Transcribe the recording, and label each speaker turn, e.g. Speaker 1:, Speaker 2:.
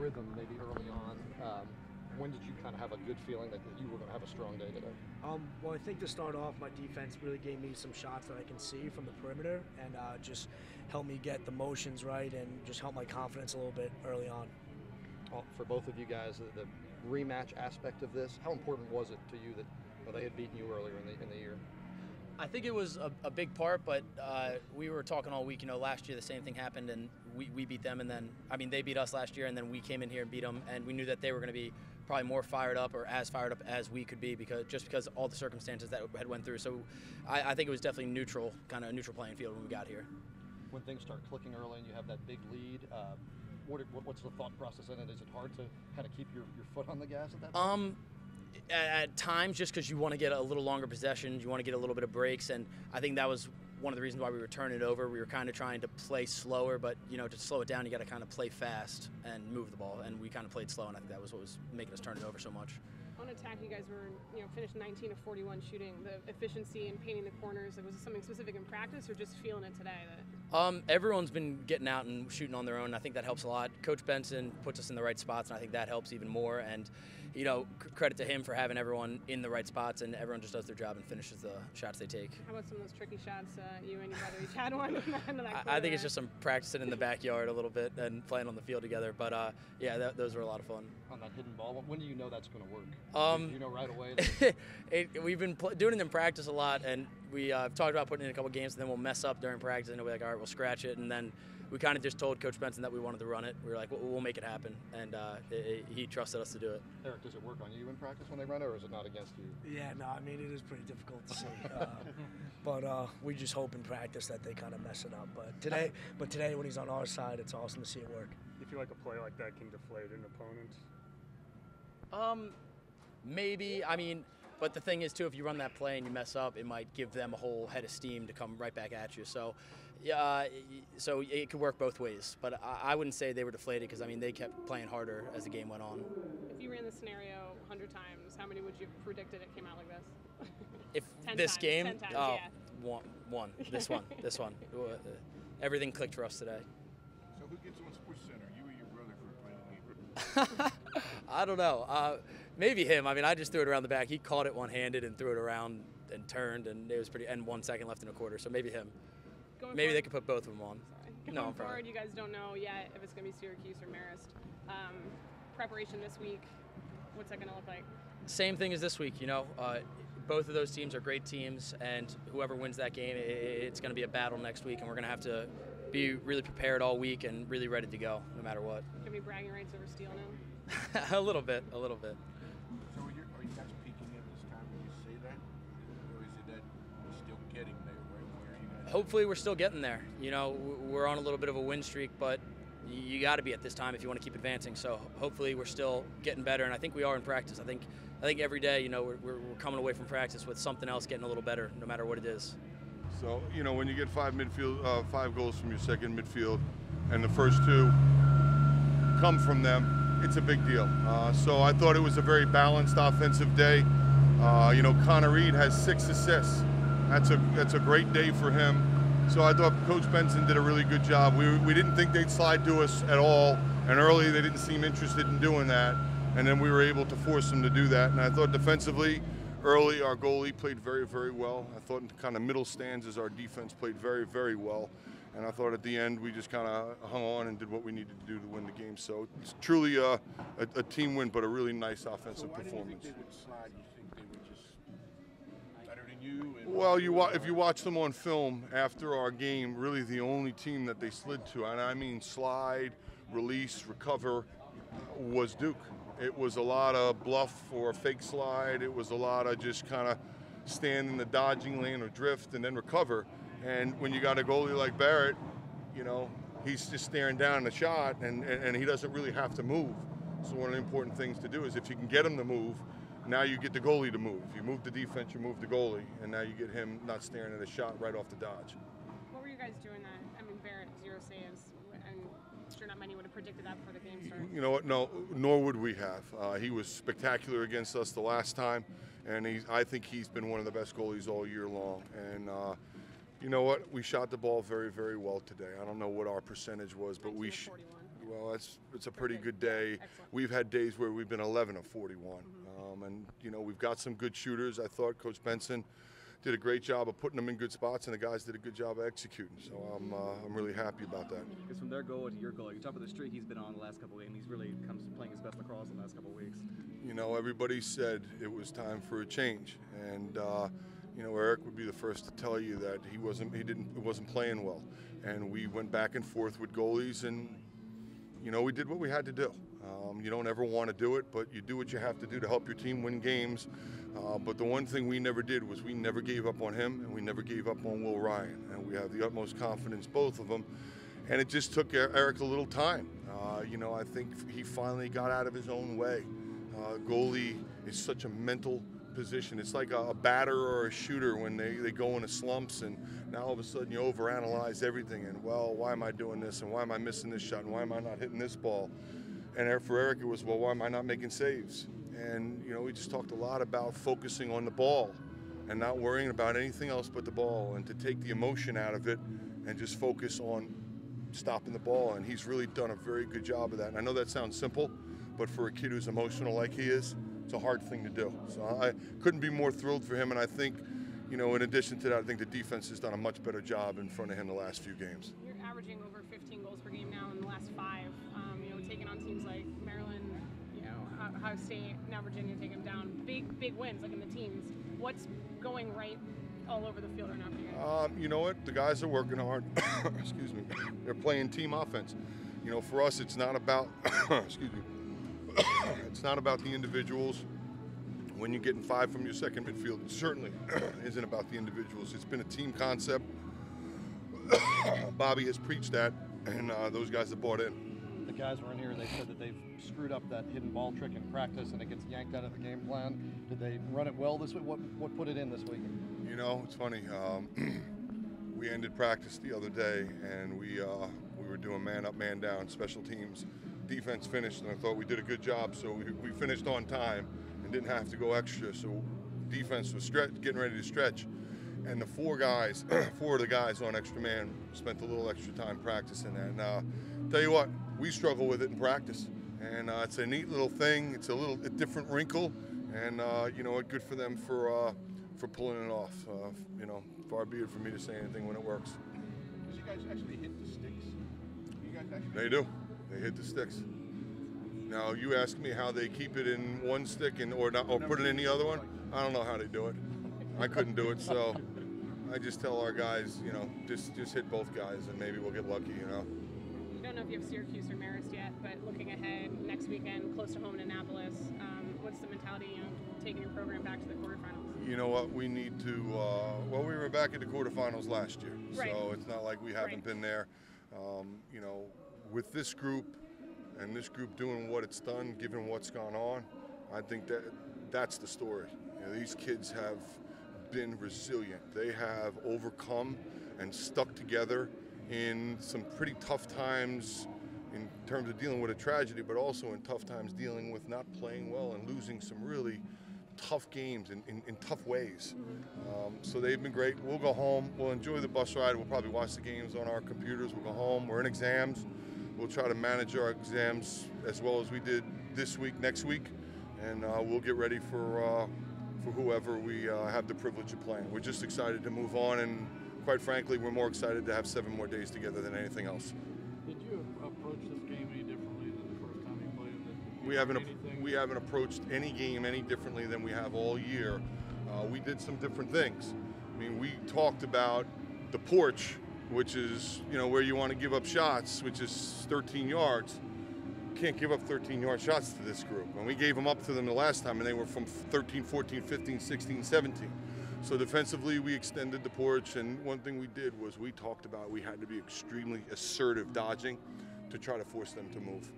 Speaker 1: rhythm maybe early on. When did you kind of have a good feeling that you were going to have a strong day today?
Speaker 2: Well, I think to start off, my defense really gave me some shots that I can see from the perimeter and just helped me get the motions right and just help my confidence a little bit early on.
Speaker 1: Well, for both of you guys, the rematch aspect of this, how important was it to you that they had beaten you earlier in the year?
Speaker 3: I think it was a big part, but we were talking all week. Last year the same thing happened, and we beat them, and then they beat us last year, and then we came in here and beat them, and we knew that they were going to be probably more fired up or as fired up as we could be because all the circumstances that had went through. So I think it was definitely kind of a neutral playing field when we got here.
Speaker 1: When things start clicking early and you have that big lead, what's the thought process in it? Is it hard to kind of keep your foot on the gas at that point?
Speaker 3: At times, just because you want to get a little longer possessions, you want to get a little bit of breaks, and I think that was one of the reasons why we were turning it over. We were kind of trying to play slower, but to slow it down, you got to kind of play fast and move the ball, and we kind of played slow, and I think that was what was making us turn it over so much.
Speaker 4: On attack, you guys were finished 19 of 41 shooting. The efficiency in painting the corners, was it something specific in practice or just feeling it today?
Speaker 3: Everyone's been getting out and shooting on their own. I think that helps a lot. Coach Benson puts us in the right spots, and I think that helps even more. And credit to him for having everyone in the right spots, and everyone just does their job and finishes the shots they take.
Speaker 4: How about some of those tricky shots? You and your brother each had one.
Speaker 3: I think it's just some practicing in the backyard a little bit and playing on the field together. But those were a lot of fun.
Speaker 1: On that hidden ball, when do you know that's going to work? Do you know right away?
Speaker 3: We've been doing it in practice a lot, and we talked about putting it in a couple games, and then we'll mess up during practice, and we'll be like, all right, we'll scratch it, and then we kind of just told Coach Benson that we wanted to run it. We were like, we'll make it happen, and he trusted us to do it.
Speaker 1: Eric, does it work on you in practice when they run it, or is it not against you?
Speaker 2: Yeah, no, it is pretty difficult to see, but we just hope in practice that they kind of mess it up. But today when he's on our side, it's awesome to see it work.
Speaker 5: You feel like a play like that can deflate an opponent?
Speaker 3: Maybe. But the thing is, too, if you run that play and you mess up, it might give them a whole head of steam to come right back at you. So, so it could work both ways. But I wouldn't say they were deflated because, they kept playing harder as the game went on.
Speaker 4: If you ran the scenario 100 times, how many would you have predicted it came out like this?
Speaker 3: If
Speaker 4: 10
Speaker 3: this
Speaker 4: times,
Speaker 3: game?
Speaker 4: 10 times,
Speaker 3: yeah. One. This one. Everything clicked for us today.
Speaker 6: So who gets on SportsCenter, you or your brother, for playing the
Speaker 3: I don't know. Maybe him. I just threw it around the back. He caught it one-handed and threw it around and turned, and it was and 1 second left in a quarter. So maybe him. Maybe they could put both of them on.
Speaker 4: Going forward, you guys don't know yet if it's going to be Syracuse or Marist. Preparation this week, what's that going to look like?
Speaker 3: Same thing as this week. Both of those teams are great teams, and whoever wins that game, it's going to be a battle next week, and we're going to have to be really prepared all week and really ready to go, no matter what.
Speaker 4: Do you have any bragging rights over Steele now?
Speaker 3: A little bit.
Speaker 6: So are you guys peaking at this time when you say that? Or is it that you're still getting there? Where are you guys?
Speaker 3: Hopefully we're still getting there. We're on a little bit of a win streak, but you got to be at this time if you want to keep advancing. So hopefully we're still getting better, and I think we are in practice. I think every day, we're coming away from practice with something else getting a little better, no matter what it is.
Speaker 6: So, when you get 5 goals from your second midfield, and the first 2 come from them, it's a big deal. So I thought it was a very balanced offensive day. Connor Reed has 6 assists. That's a great day for him. So I thought Coach Benson did a really good job. We didn't think they'd slide to us at all, and early they didn't seem interested in doing that. And then we were able to force them to do that. And I thought defensively, early our goalie played very, very well. I thought in kind of middle stanzas our defense played very, very well. And I thought at the end we just kind of hung on and did what we needed to do to win the game. So it's truly a team win, but a really nice offensive performance.
Speaker 7: Do you think they would slide? You think they would just better than you?
Speaker 6: Well, if you watch them on film after our game, really the only team that they slid to, and I mean slide, release, recover, was Duke. It was a lot of bluff or fake slide. It was a lot of just kind of stand in the dodging lane or drift and then recover. And when you got a goalie like Barrett, he's just staring down the shot and he doesn't really have to move. So one of the important things to do is if you can get him to move, now you get the goalie to move. You move the defense, you move the goalie, and now you get him not staring at a shot right off the dodge.
Speaker 4: What were you guys doing that? Barrett, 0 saves, and sure not many would have predicted that before the game started.
Speaker 6: You know what? No, nor would we have. He was spectacular against us the last time, and I think he's been one of the best goalies all year long. And you know what? We shot the ball very, very well today. I don't know what our percentage was, but Well, it's a pretty good day.
Speaker 4: Excellent.
Speaker 6: We've had days where we've been 11 of 41, and you know we've got some good shooters. I thought Coach Benson did a great job of putting them in good spots, and the guys did a good job of executing. So I'm really happy about that.
Speaker 8: Because from their goal to your goal, you talk about the streak he's been on the last couple of games. He's really comes playing his best lacrosse in the last couple of weeks.
Speaker 6: You know, everybody said it was time for a change, and you know, Eric would be the first to tell you that he wasn't playing well, and we went back and forth with goalies, and you know, we did what we had to do. You don't ever want to do it, but you do what you have to do to help your team win games. But the one thing we never did was we never gave up on him, and we never gave up on Will Ryan, and we have the utmost confidence, both of them. And it just took Eric a little time. You know, I think he finally got out of his own way. Goalie is such a mental position. It's like a batter or a shooter when they go into slumps, and now all of a sudden you overanalyze everything, and well, why am I doing this, and why am I missing this shot, and why am I not hitting this ball? And for Eric it was, well, why am I not making saves? And you know, we just talked a lot about focusing on the ball and not worrying about anything else but the ball, and to take the emotion out of it and just focus on stopping the ball. And he's really done a very good job of that. And I know that sounds simple, but for a kid who's emotional like he is, it's a hard thing to do. So I couldn't be more thrilled for him, and I think, you know, in addition to that, I think the defense has done a much better job in front of him the last few games.
Speaker 4: You're averaging over 15 goals per game now in the last 5. You know, taking on teams like Maryland, you know, Ohio State, now Virginia, taking them down. Big wins, like in the teens. What's going right all over the field right now for you?
Speaker 6: You know what? The guys are working hard. Excuse me. They're playing team offense. You know, for us, it's not about, excuse me, it's not about the individuals. When you're getting 5 from your second midfield, it certainly isn't about the individuals. It's been a team concept. Bobby has preached that, and those guys have bought in.
Speaker 1: The guys were in here, they said that they've screwed up that hidden ball trick in practice and it gets yanked out of the game plan. Did they run it well this week? What put it in this week?
Speaker 6: You know, it's funny. We ended practice the other day, and we were doing man up, man down, special teams. Defense finished, and I thought we did a good job, so we finished on time and didn't have to go extra. So defense was getting ready to stretch, and the 4 of the guys on extra man spent a little extra time practicing. And tell you what, we struggle with it in practice, and it's a neat little thing. It's a different wrinkle, and you know, good for them for pulling it off. You know, far be it for me to say anything when it works.
Speaker 7: Because you guys actually hit the sticks. You guys actually
Speaker 6: They do. They hit the sticks. Now you ask me how they keep it in one stick or put it in the other one. I don't know how they do it. I couldn't do it, so I just tell our guys, you know, just hit both guys, and maybe we'll get lucky, you know.
Speaker 4: You don't know if you have Syracuse or Marist yet, but looking ahead, next weekend, close to home in Annapolis, what's the mentality, you know, taking your program back to the quarterfinals?
Speaker 6: You know what, we need to, well, we were back at the quarterfinals last year,
Speaker 4: right.
Speaker 6: So it's not like we haven't
Speaker 4: Right.
Speaker 6: been there. You know, with this group and this group doing what it's done, given what's gone on, I think that's the story. You know, these kids have been resilient. They have overcome and stuck together in some pretty tough times in terms of dealing with a tragedy, but also in tough times dealing with not playing well and losing some really tough games in tough ways. So they've been great. We'll go home. We'll enjoy the bus ride. We'll probably watch the games on our computers. We'll go home. We're in exams. We'll try to manage our exams as well as we did this week, next week, and we'll get ready for whoever we have the privilege of playing. We're just excited to move on, and quite frankly, we're more excited to have 7 more days together than anything else.
Speaker 9: Did you approach this game any differently than the first time you played it?
Speaker 6: We haven't approached any game any differently than we have all year. We did some different things. I mean, we talked about the porch, which is, you know, where you want to give up shots, which is 13 yards. You can't give up 13-yard shots to this group. And we gave them up to them the last time, and they were from 13, 14, 15, 16, 17. So defensively, we extended the porch, and one thing we did was we talked about we had to be extremely assertive dodging to try to force them to move.